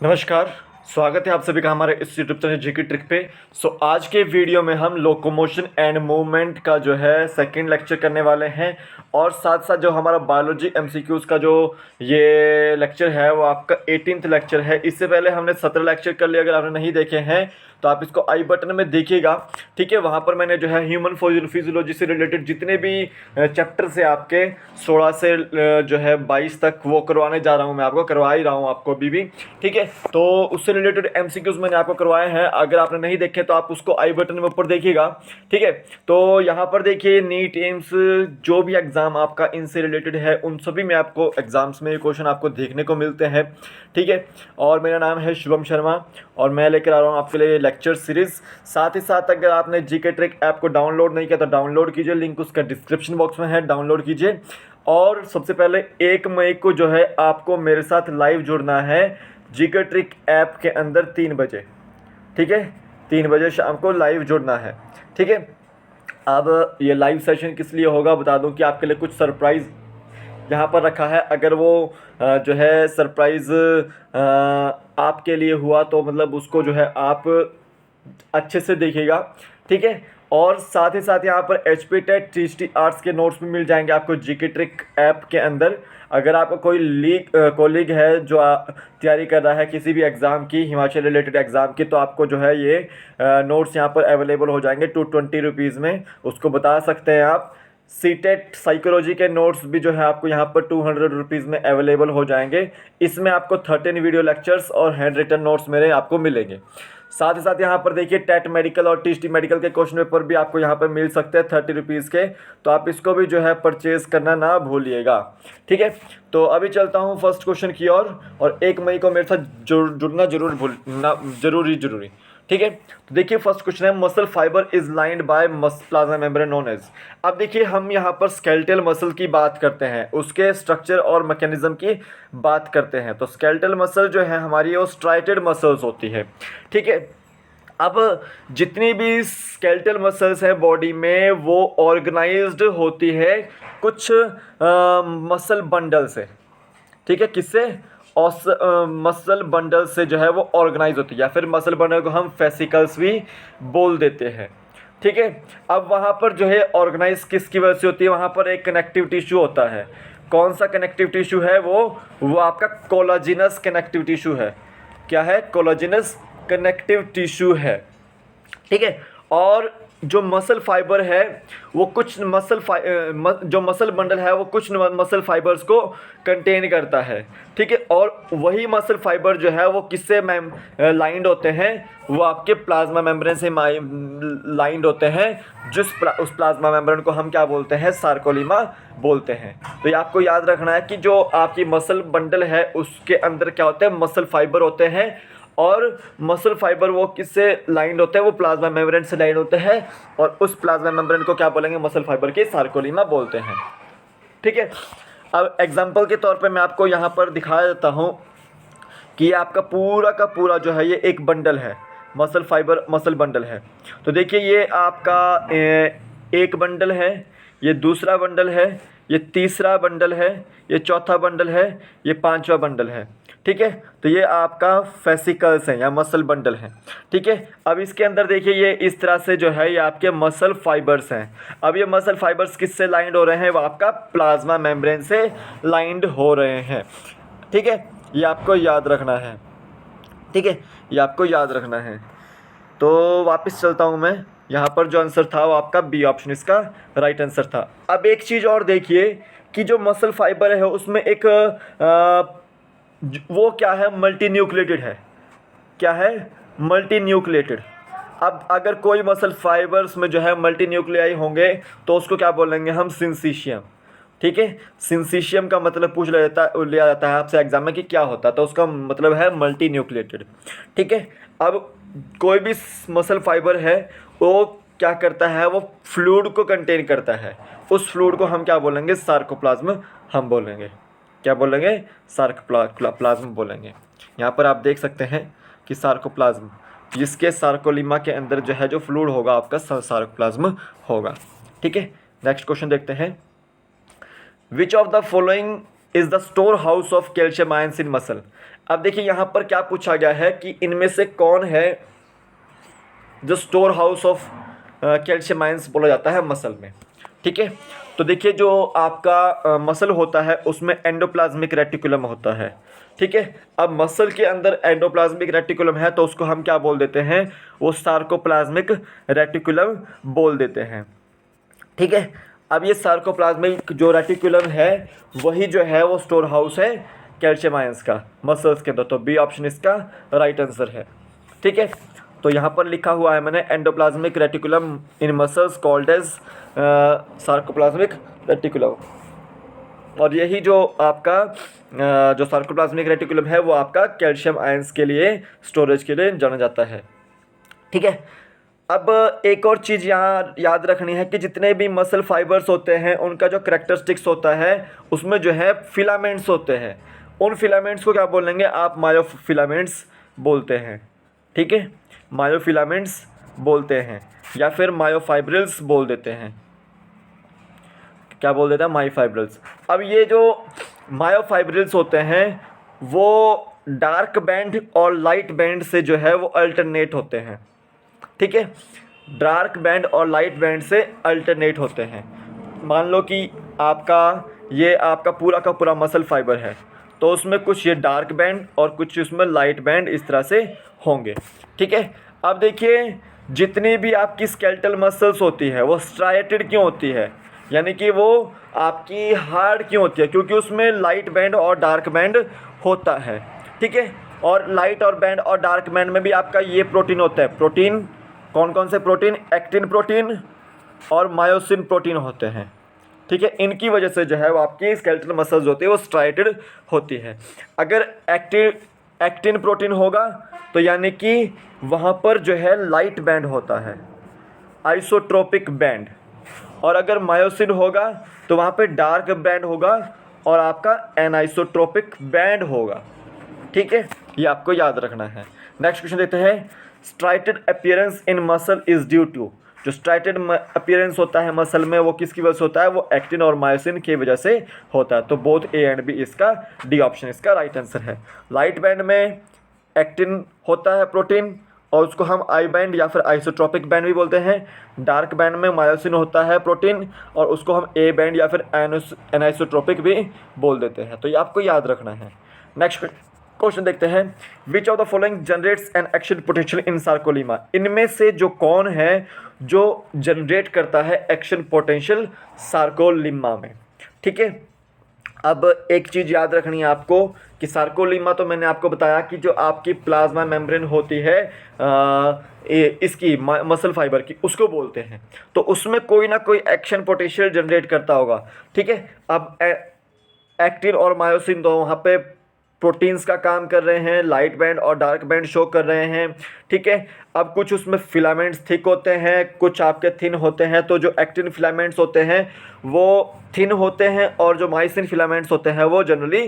नमस्कार, स्वागत है आप सभी का हमारे इस यूट्यूब चैनल जीके ट्रिक पे। आज के वीडियो में हम लोकोमोशन एंड मूवमेंट का जो है सेकंड लेक्चर करने वाले हैं और साथ साथ जो हमारा बायोलॉजी एमसीक्यूज़ का जो ये लेक्चर है वो आपका 18th लेक्चर है। इससे पहले हमने 17 लेक्चर कर लिए, अगर आपने नहीं देखे हैं तो आप इसको आई बटन में देखिएगा, ठीक है। वहाँ पर मैंने जो है ह्यूमन फिजियोलॉजी से रिलेटेड जितने भी चैप्टर से आपके 16 से जो है 22 तक वो करवाने जा रहा हूँ, मैं आपको करवा ही रहा हूँ आपको अभी भी, ठीक है। तो उससे रिलेटेड एमसीक्यूज मैंने आपको करवाए हैं, अगर आपने नहीं देखे तो आप उसको आई बटन में ऊपर देखिएगा, ठीक है। तो यहाँ पर देखिए नीट एम्स जो भी एग्ज़ाम आपका इनसे रिलेटेड है उन सभी में आपको एग्ज़ाम्स में ये क्वेश्चन आपको देखने को मिलते हैं, ठीक है। और मेरा नाम है शुभम शर्मा और मैं लेकर आ रहा हूँ आपके लिए लेक्चर सीरीज़। साथ ही साथ अगर आपने जीके ट्रिक ऐप को डाउनलोड नहीं किया तो डाउनलोड कीजिए, लिंक उसका डिस्क्रिप्शन बॉक्स में है, डाउनलोड कीजिए। और सबसे पहले 1 मई को जो है आपको मेरे साथ लाइव जुड़ना है जीके ट्रिक ऐप के अंदर 3 बजे, ठीक है। 3 बजे शाम को लाइव जुड़ना है, ठीक है। अब ये लाइव सेशन किस लिए होगा बता दूं कि आपके लिए कुछ सरप्राइज़ यहाँ पर रखा है। अगर वो जो है सरप्राइज़ आपके लिए हुआ तो मतलब उसको जो है आप अच्छे से देखिएगा, ठीक है। और साथ ही साथ यहाँ पर HP टेट TST आर्ट्स के नोट्स भी मिल जाएंगे आपको जीके ट्रिक ऐप के अंदर। अगर आपका कोई कोलीग है जो तैयारी कर रहा है किसी भी एग्ज़ाम की, हिमाचल रिलेटेड एग्ज़ाम की, तो आपको जो है ये नोट्स यहाँ पर अवेलेबल हो जाएंगे 220 रुपीज़ में, उसको बता सकते हैं आप। सीटेट साइकोलॉजी के नोट्स भी जो है आपको यहाँ पर 200 रुपीज़ में अवेलेबल हो जाएंगे। इसमें आपको 13 वीडियो लेक्चर्स और हैंड रिटन नोट्स मेरे आपको मिलेंगे। साथ ही साथ यहाँ पर देखिए टेट मेडिकल और TST मेडिकल के क्वेश्चन पेपर भी आपको यहाँ पर मिल सकते हैं 30 रुपीज़ के, तो आप इसको भी जो है परचेज़ करना ना भूलिएगा, ठीक है। तो अभी चलता हूँ फर्स्ट क्वेश्चन की ओर और 1 मई को मेरे साथ जुड़ना जरूरी, ठीक है। तो देखिए फर्स्ट क्वेश्चन है, muscle fibre is lined by plasma membrane known as. अब देखिए हम यहाँ पर स्केलेटल मसल की बात करते हैं, उसके स्ट्रक्चर और मैकेनिज्म की बात करते हैं। तो स्केलेटल मसल जो है हमारी वो स्ट्राइटेड मसल्स होती है, ठीक है। अब जितनी भी स्केलेटल मसल्स हैं बॉडी में वो ऑर्गेनाइज्ड होती है कुछ मसल बंडल से, ठीक है। किससे? मसल बंडल से जो है वो ऑर्गेनाइज होती है, या फिर मसल बंडल को हम फेसिकल्स भी बोल देते हैं, ठीक है। अब वहाँ पर जो है ऑर्गेनाइज किसकी वजह से होती है? वहाँ पर एक कनेक्टिव टिश्यू होता है। कौन सा कनेक्टिव टिश्यू है? वो आपका कोलाजिनस कनेक्टिव टिश्यू है। क्या है? कोलाजिनस कनेक्टिव टिश्यू है, ठीक है। और जो मसल फाइबर है वो कुछ जो मसल बंडल है वो कुछ मसल फाइबर्स को कंटेन करता है, ठीक है। और वही मसल फाइबर जो है वो किससे लाइंड होते हैं? वो आपके प्लाज्मा मेम्ब्रेन से लाइंड होते हैं। उस प्लाज्मा मेम्ब्रेन को हम क्या बोलते हैं? सार्कोलीमा बोलते हैं। तो ये आपको याद रखना है कि जो आपकी मसल बंडल है उसके अंदर क्या होते हैं? मसल फाइबर होते हैं। और मसल फाइबर वो किससे लाइंड होते हैं? वो प्लाज्मा मेम्ब्रेन से लाइंड होते हैं। और उस प्लाज्मा मेम्ब्रेन को क्या बोलेंगे? मसल फाइबर के सार्कोलीमा बोलते हैं, ठीक है। अब एग्जांपल के तौर पे मैं आपको यहाँ पर दिखा देता हूँ कि ये आपका पूरा का पूरा जो है ये एक बंडल है, मसल फाइबर मसल बंडल है। तो देखिए ये आपका एक बंडल है, ये दूसरा बंडल है, ये तीसरा बंडल है, ये चौथा बंडल है, ये पांचवा बंडल है, ठीक है। तो ये आपका फेसिकल्स हैं या मसल बंडल हैं, ठीक है। अब इसके अंदर देखिए ये इस तरह से जो है ये आपके मसल फाइबर्स हैं। अब ये मसल फाइबर्स किससे लाइंड हो रहे हैं? वो आपका प्लाज्मा मेम्ब्रेन से लाइंड हो रहे हैं, ठीक है। ये आपको याद रखना है, ठीक है, ये आपको याद रखना है। तो वापस चलता हूँ मैं, यहाँ पर जो आंसर था वो आपका बी ऑप्शन इसका राइट आंसर था। अब एक चीज़ और देखिए कि जो मसल फाइबर है उसमें एक वो क्या है? मल्टी न्यूक्लिएटेड है। क्या है? Multi nucleated. अब अगर कोई मसल फाइबर्स में जो है मल्टी न्यूक्लियाई होंगे तो उसको क्या बोलेंगे हम? सिंसीशियम, ठीक है। सिंसीशियम का मतलब लिया जाता है आपसे एग्जाम में कि क्या होता है, तो उसका मतलब है मल्टी न्यूक्लिएटेड, ठीक है। अब कोई भी मसल फाइबर है वो क्या करता है? वो फ्लूइड को कंटेन करता है। उस फ्लूइड को हम क्या बोलेंगे? सार्कोप्लाज्म हम बोलेंगे। क्या बोलेंगे? सार्कोप्लाज्म बोलेंगे। यहाँ पर आप देख सकते हैं कि सार्कोप्लाज्म, जिसके सार्कोलीमा के अंदर जो है जो फ्लूइड होगा आपका सार्कोप्लाज्म होगा, ठीक है। नेक्स्ट क्वेश्चन देखते हैं, which of the following is the store house of calcium ions in muscle. अब देखिए यहाँ पर क्या पूछा गया है कि इनमें से कौन है जो store house of calcium ions बोला जाता है मसल में। ठीक है, तो देखिए जो आपका मसल होता है उसमें एंडोप्लाज्मिक रेटिकुलम होता है। ठीक है, अब मसल के अंदर एंडोप्लाज्मिक रेटिकुलम है तो उसको हम क्या बोल देते हैं, वो सार्कोप्लाज्मिक रेटिकुलम बोल देते हैं। ठीक है, अब ये सार्कोप्लाज्मिक जो रेटिकुलम है वही जो है वो स्टोर हाउस है कैल्शियम आयंस का मसल्स के अंदर। तो बी ऑप्शन इसका राइट आंसर है। ठीक है, तो यहाँ पर लिखा हुआ है मैंने endoplasmic reticulum in muscles called as sarcoplasmic reticulum, और यही जो आपका जो सार्कोप्लाज्मिक रेटिकुलम है वो आपका कैल्शियम आयंस के लिए स्टोरेज के लिए जाना जाता है। ठीक है, अब एक और चीज़ यहाँ याद रखनी है कि जितने भी मसल फाइबर्स होते हैं उनका जो करेक्टरिस्टिक्स होता है उसमें जो है फिलामेंट्स होते हैं। उन फिलामेंट्स को क्या बोलेंगे आप, मायोफिलामेंट्स बोलते हैं। ठीक है, मायोफिलामेंट्स बोलते हैं या फिर मायोफाइब्रिल्स बोल देते हैं। क्या बोल देता है, मायोफाइब्रिल्स। अब ये जो मायोफाइब्रिल्स होते हैं वो डार्क बैंड और लाइट बैंड से जो है वो अल्टरनेट होते हैं। ठीक है, डार्क बैंड और लाइट बैंड से अल्टरनेट होते हैं। मान लो कि ये आपका पूरा का पूरा मसल फाइबर है तो उसमें कुछ ये डार्क बैंड और कुछ उसमें लाइट बैंड इस तरह से होंगे। ठीक है, अब देखिए जितनी भी आपकी स्केलेटल मसल्स होती है वो स्ट्राइएटेड क्यों होती है, यानी कि वो आपकी हार्ड क्यों होती है, क्योंकि उसमें लाइट बैंड और डार्क बैंड होता है। ठीक है, और लाइट और बैंड और डार्क बैंड में भी आपका ये प्रोटीन होता है। प्रोटीन कौन कौन से प्रोटीन, एक्टिन प्रोटीन और मायोसिन प्रोटीन होते हैं। ठीक है, इनकी वजह से जो है वो आपकी स्केलेटल मसल्स होती है वो स्ट्राइएटेड होती है। अगर एक्टिन प्रोटीन होगा तो यानी कि वहाँ पर जो है लाइट बैंड होता है, आइसोट्रोपिक बैंड, और अगर मायोसिन होगा तो वहाँ पे डार्क बैंड होगा और आपका एनाइसोट्रोपिक बैंड होगा। ठीक है, ये आपको याद रखना है। नेक्स्ट क्वेश्चन देखते हैं, striated appearance in muscle is due to. जो स्ट्राइटेड अपीयरेंस होता है मसल में वो किसकी वजह से होता है, वो एक्टिन और मायोसिन की वजह से होता है। तो बोथ ए एंड बी, इसका डी ऑप्शन इसका राइट आंसर है। लाइट बैंड में एक्टिन होता है प्रोटीन और उसको हम आई बैंड या फिर आइसोट्रोपिक बैंड भी बोलते हैं। डार्क बैंड में मायोसिन होता है प्रोटीन और उसको हम ए बैंड या फिर एनाइसोट्रोपिक भी बोल देते हैं। तो ये आपको याद रखना है। नेक्स्ट क्वेश्चन देखते हैं, which of the following generates an action potential in सार्कोलीमा। इनमें से जो कौन है जो जनरेट करता है एक्शन पोटेंशियल सार्कोलीमा में। ठीक है, अब एक चीज़ याद रखनी है आपको कि सार्कोलीमा तो मैंने आपको बताया कि जो आपकी प्लाज्मा मेम्ब्रेन होती है इसकी मसल फाइबर की, उसको बोलते हैं। तो उसमें कोई ना कोई एक्शन पोटेंशियल जनरेट करता होगा। ठीक है, अब एक्टिन और मायोसिन तो वहाँ पे प्रोटीन्स का काम कर रहे हैं, लाइट बैंड और डार्क बैंड शो कर रहे हैं। ठीक है, अब कुछ उसमें फिलामेंट्स थिक होते हैं, कुछ आपके थिन होते हैं। तो जो एक्टिन फिलामेंट्स होते हैं वो थिन होते हैं और जो मायोसिन फिलामेंट्स होते हैं वो जनरली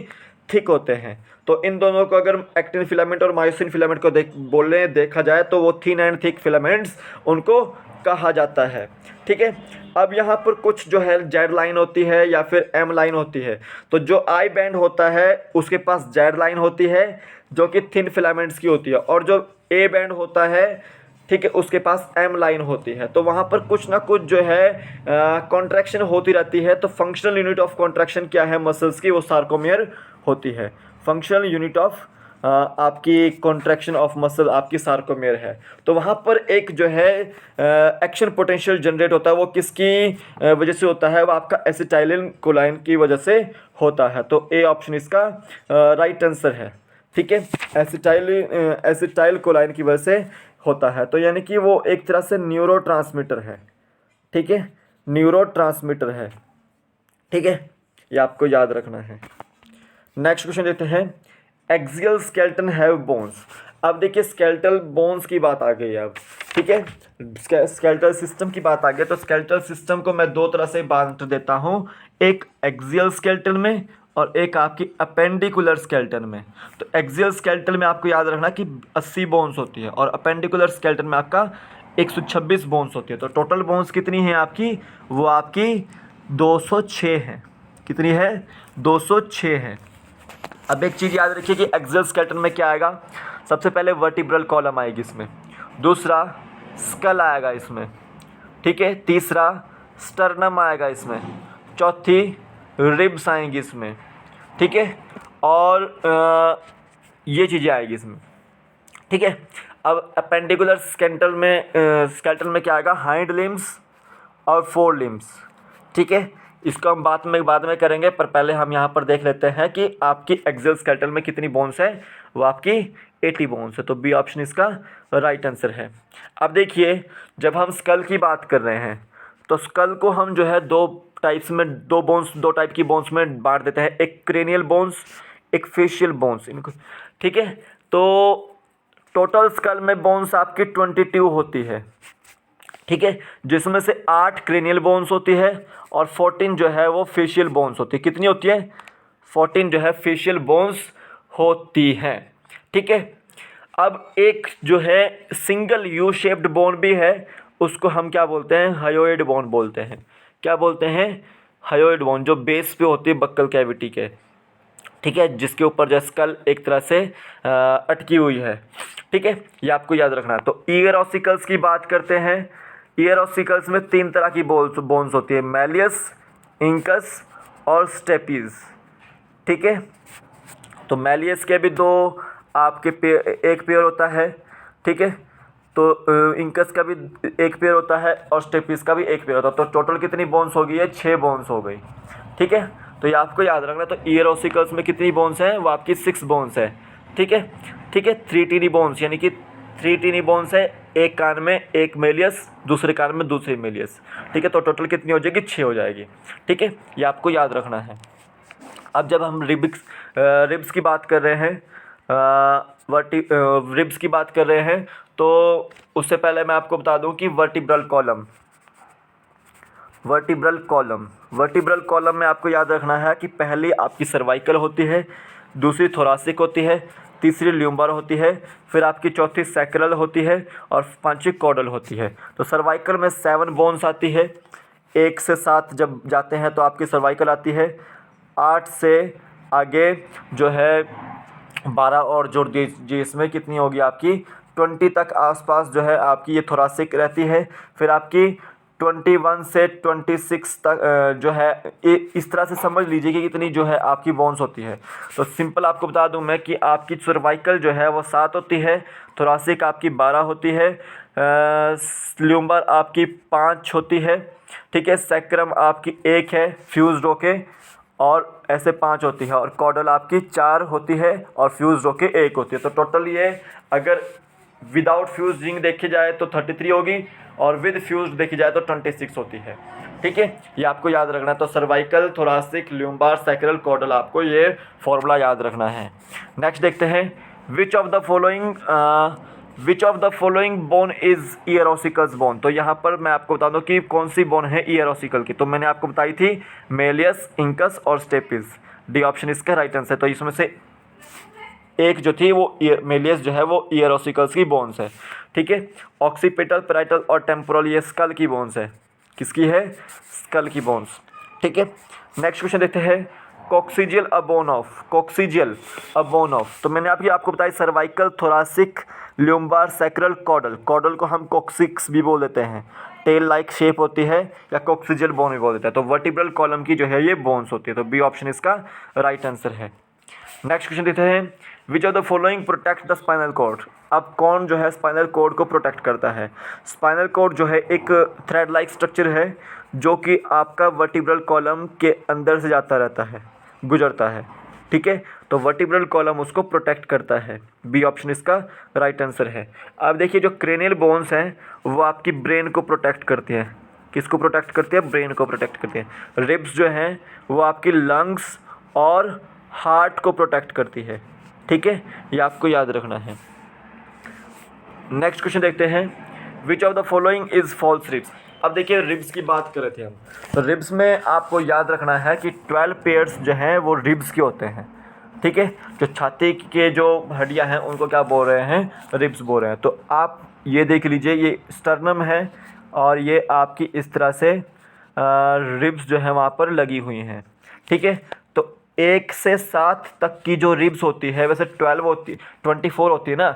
थिक होते हैं। तो इन दोनों को अगर एक्टिन फिलामेंट और मायोसिन फिलामेंट को देखा जाए तो वो थिन एंड थिक फिलामेंट्स उनको कहा जाता है। ठीक है, अब यहाँ पर कुछ जो है जेड लाइन होती है या फिर एम लाइन होती है। तो जो आई बैंड होता है उसके पास जेड लाइन होती है जो कि थिन फिलामेंट्स की होती है, और जो ए बैंड होता है ठीक है उसके पास एम लाइन होती है। तो वहाँ पर कुछ ना कुछ जो है कॉन्ट्रैक्शन होती रहती है। तो फंक्शनल यूनिट ऑफ कॉन्ट्रैक्शन क्या है मसल्स की, वो सार्कोमियर होती है। फंक्शनल यूनिट ऑफ आपकी कॉन्ट्रैक्शन ऑफ मसल आपकी सार्कोमियर है। तो वहाँ पर एक जो है एक्शन पोटेंशियल जनरेट होता है, वो किसकी वजह से होता है, वो आपका एसिटाइलिन कोलाइन की वजह से होता है। तो ए ऑप्शन इसका राइट आंसर है। ठीक है, एसिटाइल कोलाइन की वजह से होता है। तो यानी कि वो एक तरह से न्यूरोट्रांसमीटर है। ठीक है, न्यूरोट्रांसमीटर है। ठीक है, ये आपको याद रखना है। नेक्स्ट क्वेश्चन देखते हैं, एक्सियल स्केलेटन हैव बोन्स। अब देखिए स्केलेटल बोन्स की बात आ गई है अब। ठीक है, स्केलेटल सिस्टम की बात आ गई। तो स्केलेटल सिस्टम को मैं दो तरह से बांट देता हूँ, एक एक्सियल स्केलेटन में और एक आपकी अपेंडिकुलर स्केलेटन में। तो एक्सियल स्केलेटन में आपको याद रखना कि 80 बोन्स होती है और अपेंडिकुलर स्केलेटन में आपका 126 बोन्स होती है। तो टोटल बोन्स कितनी हैं आपकी, वो आपकी 206 हैं। कितनी है, 206 है। अब एक चीज़ याद रखिए कि एक्सोस्केलेटन में क्या आएगा, सबसे पहले वर्टिब्रल कॉलम आएगी इसमें, दूसरा स्कल आएगा इसमें, ठीक है, तीसरा स्टर्नम आएगा इसमें, चौथी रिब्स आएंगी इसमें, ठीक है, और ये चीज़ें आएगी इसमें, ठीक है। अब अपेंडिकुलर स्केलेटन में क्या आएगा, हाइंड लिम्स और फोर लिम्स, ठीक है। इसको हम बाद में करेंगे, पर पहले हम यहाँ पर देख लेते हैं कि आपकी एक्सोस्केलेटन में कितनी बोन्स है, वो आपकी 80 बोन्स है। तो बी ऑप्शन इसका राइट आंसर है। अब देखिए, जब हम स्कल की बात कर रहे हैं तो स्कल को हम जो है दो टाइप की बोन्स में बांट देते हैं, एक क्रेनियल बोन्स, एक फेशियल बोन्स, इनको, ठीक है। तो टोटल स्कल में बोन्स आपकी 22 होती है, ठीक है, जिसमें से 8 क्रेनियल बोन्स होती है और 14 जो है वो फेशियल बोन्स होती है। कितनी होती है, 14 जो है फेशियल बोन्स होती हैं, ठीक है। अब एक जो है सिंगल यू शेप्ड बोन भी है, उसको हम क्या बोलते हैं, हायोइड बोन बोलते हैं। क्या बोलते हैं, हायोइड बोन, जो बेस पे होती है बक्कल कैविटी के, ठीक है, जिसके ऊपर जो स्कल एक तरह से अटकी हुई है, ठीक है, ये आपको याद रखना है। तो ईयर ऑसिकल्स की बात करते हैं। ईयर ऑसिकल्स में 3 तरह की बोन्स होती है, मैलियस, इंकस और स्टेपीज, ठीक है। तो मैलियस के भी दो आपके एक पेयर होता है, ठीक है, तो इंकस का भी एक पेयर होता है और स्टेपीज का भी एक पेयर होता है। तो टोटल कितनी बोन्स हो गई है, 6 बोन्स हो गई, ठीक है। तो ये आपको याद रखना। तो ईयर ऑसिकल्स में कितनी बोन्स हैं, वो आपकी 6 बोन्स है, ठीक है, ठीक है। 3 टीनी बोन्स, यानी कि 3 टीनी बोन्स है, एक कान में एक मेलियस, दूसरे कान में दूसरी मेलियस, ठीक है। तो टोटल कितनी हो जाएगी, 6 हो जाएगी, ठीक है, ये आपको याद रखना है। अब जब हम रिब्स की बात कर रहे हैं, रिब्स की बात कर रहे हैं, तो उससे पहले मैं आपको बता दूं कि वर्टिब्रल कॉलम में आपको याद रखना है कि पहली आपकी सर्वाइकल होती है, दूसरी थोरासिक होती है, तीसरी ल्यूम्बर होती है, फिर आपकी चौथी सैक्रल होती है और पांचवी कॉडल होती है। तो सर्वाइकल में 7 बोन्स आती है, 1 से 7 जब जाते हैं तो आपकी सर्वाइकल आती है, 8 से आगे जो है 12 और जोड़ दीजिए, इसमें कितनी होगी आपकी 20 तक आसपास जो है आपकी ये थोरासिक रहती है। फिर आपकी 21 से 26 तक जो है इस तरह से समझ ल्यूम्बर कि कितनी जो है आपकी बोन्स होती है। तो सिंपल आपको बता दूं मैं कि आपकी सर्वाइकल जो है वो 7 होती है, थोरासिक आपकी 12 होती है, ल्यूम्बर आपकी 5 होती है, ठीक है, सैक्रम आपकी 1 है फ्यूज्ड होके, और ऐसे 5 होती है, और कॉडल आपकी 4 होती है और फ्यूज्ड होके 1 होती है। तो टोटल ये अगर विदाउट फ्यूज रिंग देखी जाए तो 33 होगी और विद फ्यूज देखी जाए तो 26 होती है, ठीक है, ये आपको याद रखना है। तो cervical, thoracic, lumbar, sacral, caudal, आपको ये फॉर्मूला याद रखना है। नेक्स्ट देखते हैं, which of the following bone is ear ossicles bone. तो यहाँ पर मैं आपको बता दूं कि कौन सी बोन है ईयर ऑसिकल की। तो मैंने आपको बताई थी मेलियस, इंकस और स्टेपिस। डी ऑप्शन इसका राइट आंसर है। तो इसमें से एक जो थी वो मेलियस जो है वो ईयर ऑसिकल्स की बोन्स है, ठीक है। ऑक्सीपिटल, पैराइटल और टेम्पोरल ये स्कल की बोन्स है। किसकी है, स्कल की बोन्स, ठीक है। नेक्स्ट क्वेश्चन देखते हैं, कॉक्सिजियल अ बोन ऑफ। तो मैंने आपको बताई cervical, thoracic, lumbar, sacral, caudal को हम कॉक्सिक्स भी बोल देते हैं, टेल लाइक शेप होती है, या कॉक्सिजियल बोन भी बोल देते हैं। तो वर्टिब्रल कॉलम की जो है ये बोन्स होती है। तो बी ऑप्शन इसका राइट आंसर है। नेक्स्ट क्वेश्चन देखते हैं, which of the following protect the spinal cord. अब कौन जो है स्पाइनल कॉर्ड को प्रोटेक्ट करता है। स्पाइनल कॉर्ड जो है एक थ्रेड लाइक स्ट्रक्चर है जो कि आपका वर्टिब्रल कॉलम के अंदर से जाता रहता है, गुजरता है, ठीक है। तो वर्टिब्रल कॉलम उसको प्रोटेक्ट करता है। बी ऑप्शन इसका राइट आंसर है। अब देखिए, जो क्रेनियल बोन्स हैं वो आपकी ब्रेन को प्रोटेक्ट करती हैं। किसको प्रोटेक्ट करती है, ब्रेन को प्रोटेक्ट करती है। रिब्स जो हैं वो आपकी लंग्स और हार्ट को प्रोटेक्ट करती है, ठीक है, ये आपको याद रखना है। नेक्स्ट क्वेश्चन देखते हैं, which of the following is false ribs. अब देखिए, रिब्स की बात कर रहे थे हम, तो रिब्स में आपको याद रखना है कि 12 पेयर्स जो हैं वो रिब्स के होते हैं, ठीक है। जो छाती के जो हड्डियां हैं उनको क्या बोल रहे हैं, रिब्स बोल रहे हैं। तो आप ये देख लीजिए, ये स्टर्नम है और ये आपकी इस तरह से रिब्स जो है वहाँ पर लगी हुई हैं, ठीक है। तो 1 से 7 तक की जो रिब्स होती है, वैसे 12 होती 24 होती है ना,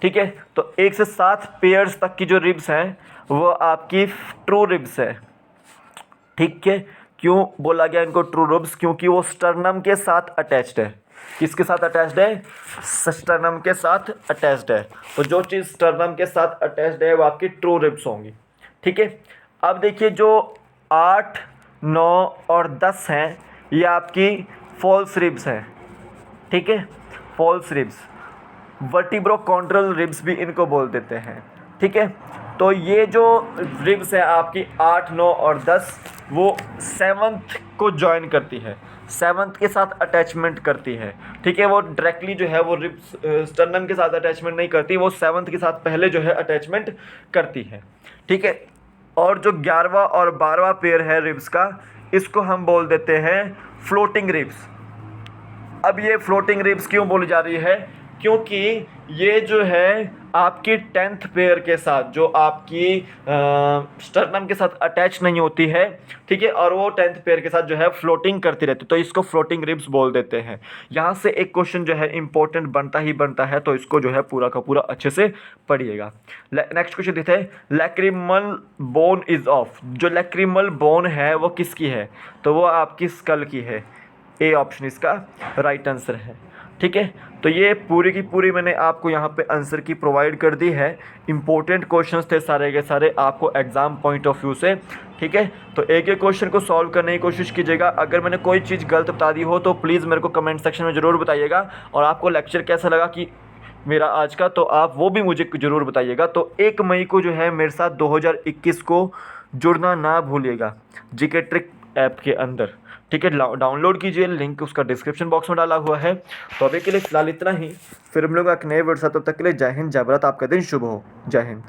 ठीक है। तो 1 से 7 पेयर्स तक की जो रिब्स हैं वो आपकी ट्रू रिब्स है, ठीक है। क्यों बोला गया इनको ट्रू रिब्स? क्योंकि वो स्टर्नम के साथ अटैच्ड है। किसके साथ अटैच्ड है? स्टर्नम के साथ अटैच्ड है। तो जो चीज़ स्टर्नम के साथ अटैच्ड है वो आपकी ट्रू रिब्स होंगी, ठीक है। अब देखिए जो 8, 9 और 10 हैं ये आपकी फॉल्स रिब्स हैं, ठीक है। फॉल्स रिब्स, वर्टिब्रोकॉन्ड्रल रिब्स भी इनको बोल देते हैं, ठीक है। तो ये जो रिब्स है आपकी 8, 9 और 10 वो 7th को ज्वाइन करती है, 7th के साथ अटैचमेंट करती है, ठीक है। वो डायरेक्टली जो है वो रिब्स स्टर्नम के साथ अटैचमेंट नहीं करती, वो 7th के साथ पहले जो है अटैचमेंट करती है, ठीक है। और जो 11वां और 12वां पेयर है रिब्स का, इसको हम बोल देते हैं फ्लोटिंग रिब्स। अब ये फ्लोटिंग रिब्स क्यों बोली जा रही है? क्योंकि ये जो है आपकी 10th पेयर के साथ, जो आपकी स्टर्नम के साथ अटैच नहीं होती है, ठीक है, और वो 10th पेयर के साथ जो है फ्लोटिंग करती रहती है, तो इसको फ्लोटिंग रिब्स बोल देते हैं। यहाँ से एक क्वेश्चन जो है इंपॉर्टेंट बनता ही बनता है, तो इसको जो है पूरा का पूरा अच्छे से पढ़िएगा। नेक्स्ट क्वेश्चन देते हैं, लैक्रिमल बोन इज ऑफ। जो लैक्रिमल बोन है वो किसकी है? तो वो आपकी स्कल की है। ए ऑप्शन इसका राइट आंसर है, ठीक है। तो ये पूरी की पूरी मैंने आपको यहाँ पे आंसर की प्रोवाइड कर दी है। इंपॉर्टेंट क्वेश्चंस थे सारे के सारे आपको एग्ज़ाम पॉइंट ऑफ व्यू से, ठीक है। तो एक एक क्वेश्चन को सॉल्व करने की कोशिश कीजिएगा। अगर मैंने कोई चीज़ गलत बता दी हो तो प्लीज़ मेरे को कमेंट सेक्शन में ज़रूर बताइएगा। और आपको लेक्चर कैसा लगा कि मेरा आज का, तो आप वो भी मुझे ज़रूर बताइएगा। तो 1 मई को जो है मेरे साथ 2021 को जुड़ना ना भूलिएगा जीके ट्रिक ऐप के अंदर, ठीक है। डाउनलोड कीजिए, लिंक उसका डिस्क्रिप्शन बॉक्स में डाला हुआ है। तो अभी के लिए फ़िलहाल इतना ही, फिर हम लोग एक नए वर्ड साथ, तब तक के लिए जय हिंद, जय भारत, आपका दिन शुभ हो। जय हिंद।